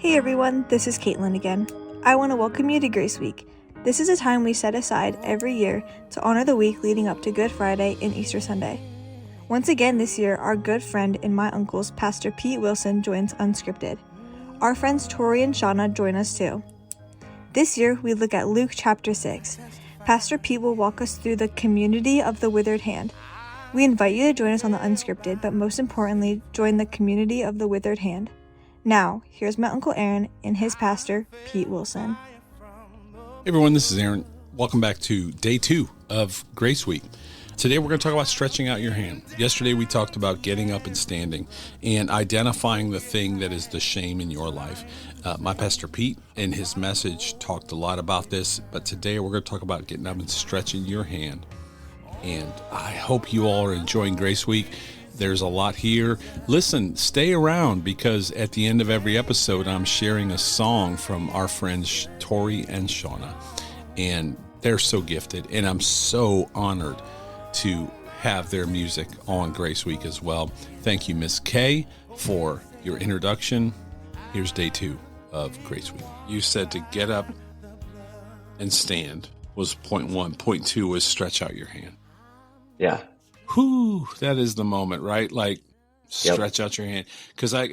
Hey everyone, this is Caitlin again. I want to welcome you to Grace Week. This is a time we set aside every year to honor the week leading up to Good Friday and Easter Sunday. Once again this year, our good friend and my uncle's Pastor Pete Wilson joins Unscripted. Our friends Tori and Shauna join us too. This year, we look at Luke chapter 6. Pastor Pete will walk us through the community of the withered hand. We invite you to join us on the Unscripted, but most importantly, join the community of the withered hand. Now, here's my Uncle Aaron and his pastor, Pete Wilson. Hey everyone, this is Aaron. Welcome back to day 2 of Grace Week. Today we're going to talk about stretching out your hand. Yesterday we talked about getting up and standing and identifying the thing that is the shame in your life. My pastor Pete in his message talked a lot about this, but today we're going to talk about getting up and stretching your hand. And I hope you all are enjoying Grace Week. There's a lot here. Listen, stay around because at the end of every episode, I'm sharing a song from our friends Tori and Shauna. And they're so gifted. And I'm so honored to have their music on Grace Week as well. Thank you, Miss Kay, for your introduction. Here's day 2 of Grace Week. You said to get up and stand was point 1. Point 2 was stretch out your hand. Yeah. Whew, that is the moment, right? Like, stretch out your hand. Because, I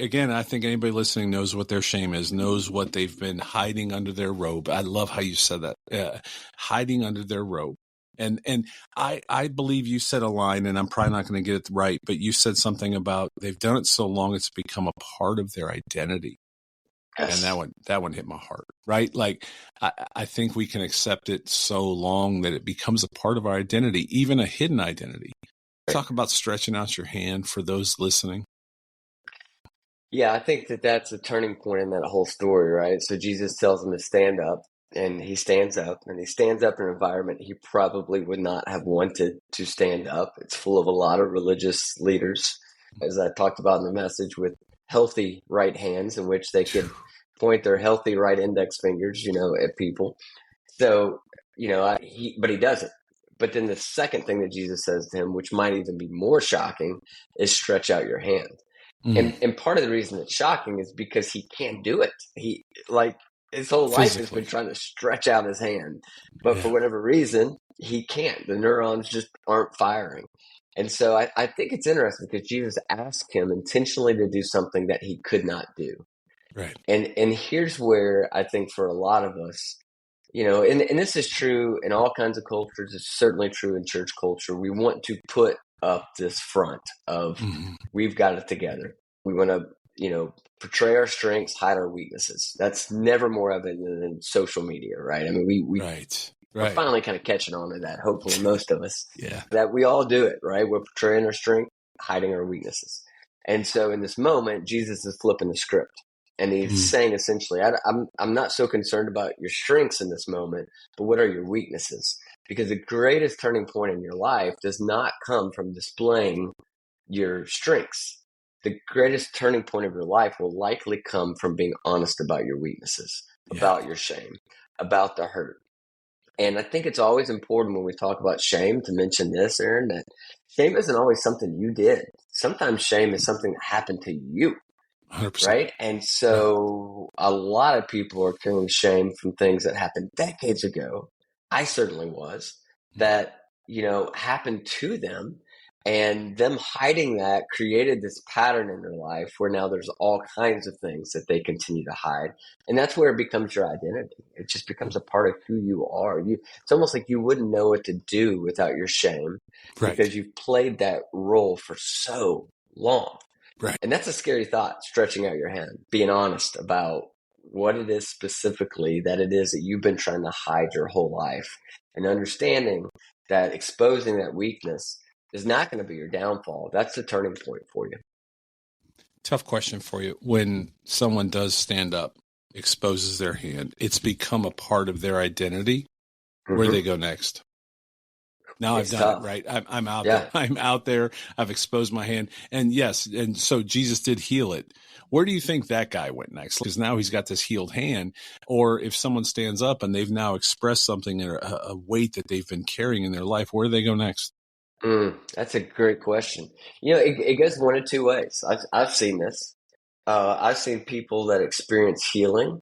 think anybody listening knows what their shame is, knows what they've been hiding under their robe. I love how you said that, hiding under their robe. And I believe you said a line, and I'm probably not going to get it right, but you said something about they've done it so long it's become a part of their identity. Yes. And that one hit my heart, right? Like, I think we can accept it so long that it becomes a part of our identity, even a hidden identity. Talk about stretching out your hand for those listening. Yeah, I think that's a turning point in that whole story, right? So Jesus tells him to stand up, and he stands up, and he stands up in an environment he probably would not have wanted to stand up. It's full of a lot of religious leaders, as I talked about in the message, with healthy right hands in which they could point their healthy right index fingers, at people. So, but he doesn't. But then the second thing that Jesus says to him, which might even be more shocking, is stretch out your hand. And part of the reason it's shocking is because he can't do it. He, his whole life has been trying to stretch out his hand. But for whatever reason, he can't. The neurons just aren't firing. And so I think it's interesting because Jesus asked him intentionally to do something that he could not do. Right. And here's where I think for a lot of us, and this is true in all kinds of cultures. It's certainly true in church culture. We want to put up this front of we've got it together. We want to, portray our strengths, hide our weaknesses. That's never more evident than in social media, right? I mean, we're finally kind of catching on to that. Hopefully, most of us, that we all do it, right? We're portraying our strength, hiding our weaknesses. And so, in this moment, Jesus is flipping the script. And he's saying essentially, I'm not so concerned about your strengths in this moment, but what are your weaknesses? Because the greatest turning point in your life does not come from displaying your strengths. The greatest turning point of your life will likely come from being honest about your weaknesses, about your shame, about the hurt. And I think it's always important when we talk about shame to mention this, Aaron, that shame isn't always something you did. Sometimes shame is something that happened to you. 100%. Right. And so a lot of people are carrying shame from things that happened decades ago. I certainly was, that, happened to them, and them hiding that created this pattern in their life where now there's all kinds of things that they continue to hide. And that's where it becomes your identity. It just becomes a part of who you are. It's almost like you wouldn't know what to do without your shame, because you've played that role for so long. Right. And that's a scary thought, stretching out your hand, being honest about what it is specifically that it is that you've been trying to hide your whole life, and understanding that exposing that weakness is not going to be your downfall. That's the turning point for you. Tough question for you. When someone does stand up, exposes their hand, it's become a part of their identity. Where do they go next? Now I've done it, right? I'm out there. I'm out there. I've exposed my hand. And yes, and so Jesus did heal it. Where do you think that guy went next? Because now he's got this healed hand. Or if someone stands up and they've now expressed something, a weight that they've been carrying in their life, where do they go next? That's a great question. It goes one of two ways. I've seen this. I've seen people that experience healing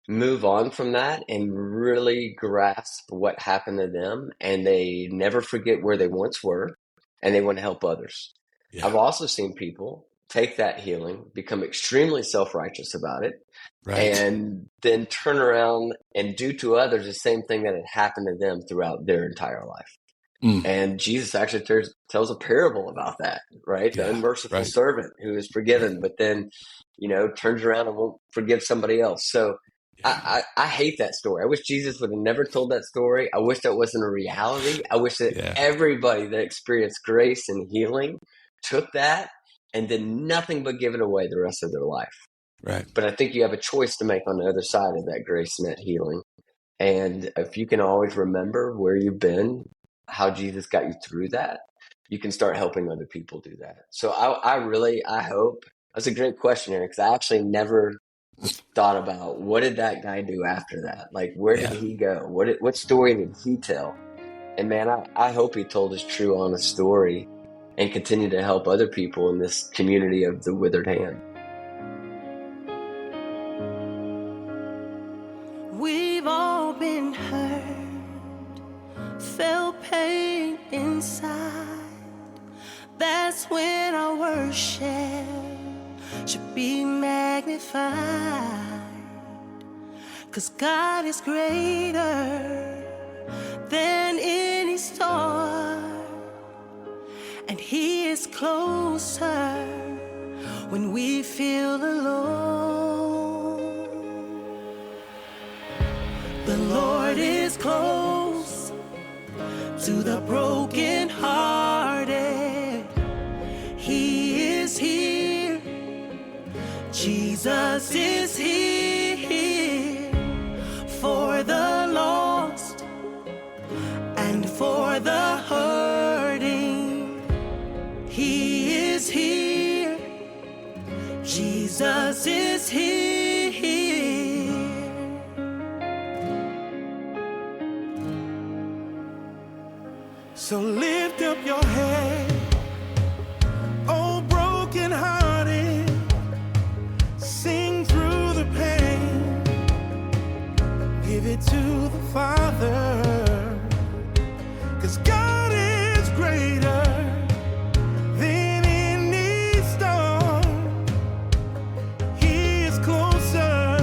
move on from that and really grasp what happened to them, and they never forget where they once were, and they want to help others. Yeah. I've also seen people take that healing, become extremely self-righteous about it, Right. and then turn around and do to others the same thing that had happened to them throughout their entire life. And Jesus actually tells a parable about that, right? The unmerciful servant who is forgiven, but then, turns around and won't forgive somebody else. So I hate that story. I wish Jesus would have never told that story. I wish that wasn't a reality. I wish that everybody that experienced grace and healing took that and did nothing but give it away the rest of their life. Right. But I think you have a choice to make on the other side of that grace and that healing. And if you can always remember where you've been, how Jesus got you through that, you can start helping other people do that. So I hope that's a great question, Eric, because I actually never thought about what did that guy do after that? Like, where did he go? What story did he tell? And man, I hope he told his true, honest story and continue to help other people in this community of the withered hand. We've all been hurt, felt pain inside. That's when our worship should be magnified. 'Cause God is greater than any storm, and He is closer when we feel alone. The Lord is close to the brokenhearted. He is here. Jesus is here for the lost and for the hurting. He is here. Jesus is here. So lift up your head, oh broken hearted. Sing through the pain, give it to the Father. 'Cause God is greater than any storm. He is closer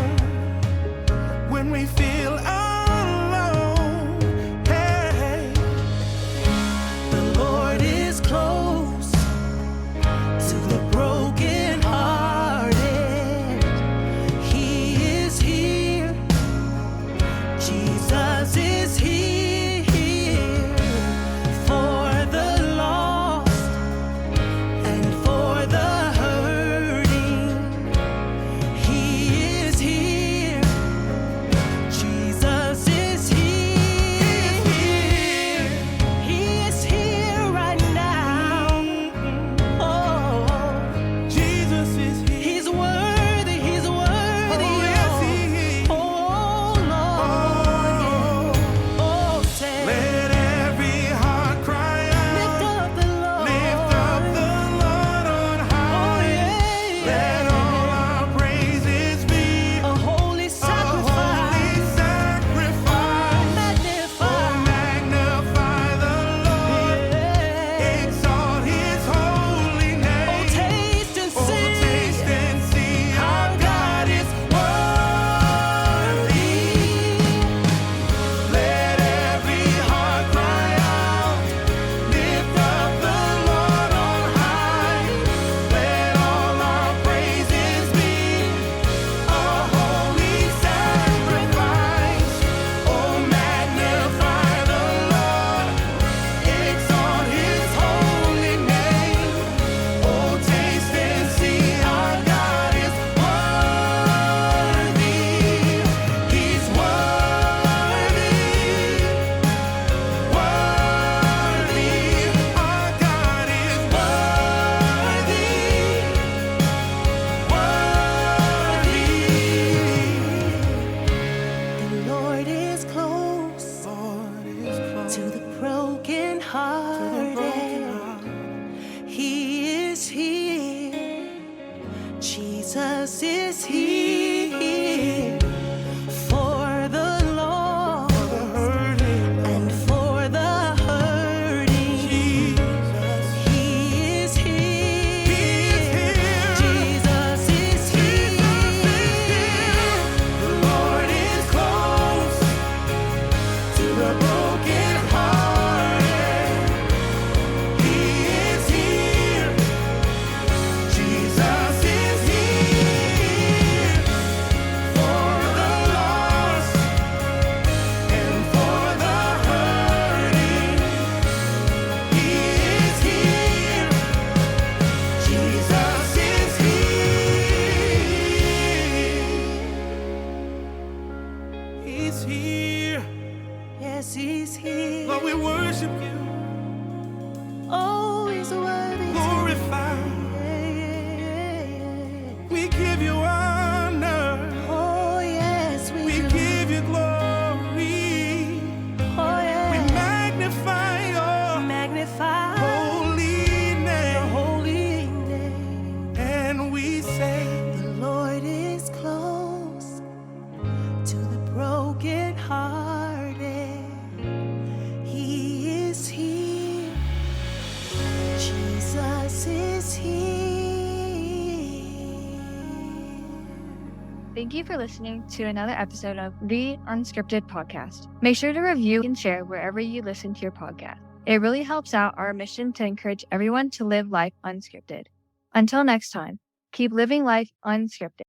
when we feel alone. Hey, the Lord is close to the brokenhearted. He is here. Jesus is here Jesus is here for the lost and for the hurting. He is here. Jesus is here. The Lord is close to the brokenhearted. He is here. Jesus is here for the lost and for the hurting. He is here. Jesus is here. He's here. Yes, he's here. Lord, we worship you. Oh, he's worthy. Glorified. We give you honor. Oh, yes, we do. Give you glory. Oh, yes. We magnify your holy name. Holy name. And we say, the Lord is close to the brokenhearted. He is here. Jesus is here. Thank you for listening to another episode of the Unscripted Podcast. Make sure to review and share wherever you listen to your podcast. It really helps out our mission to encourage everyone to live life unscripted. Until next time, keep living life unscripted.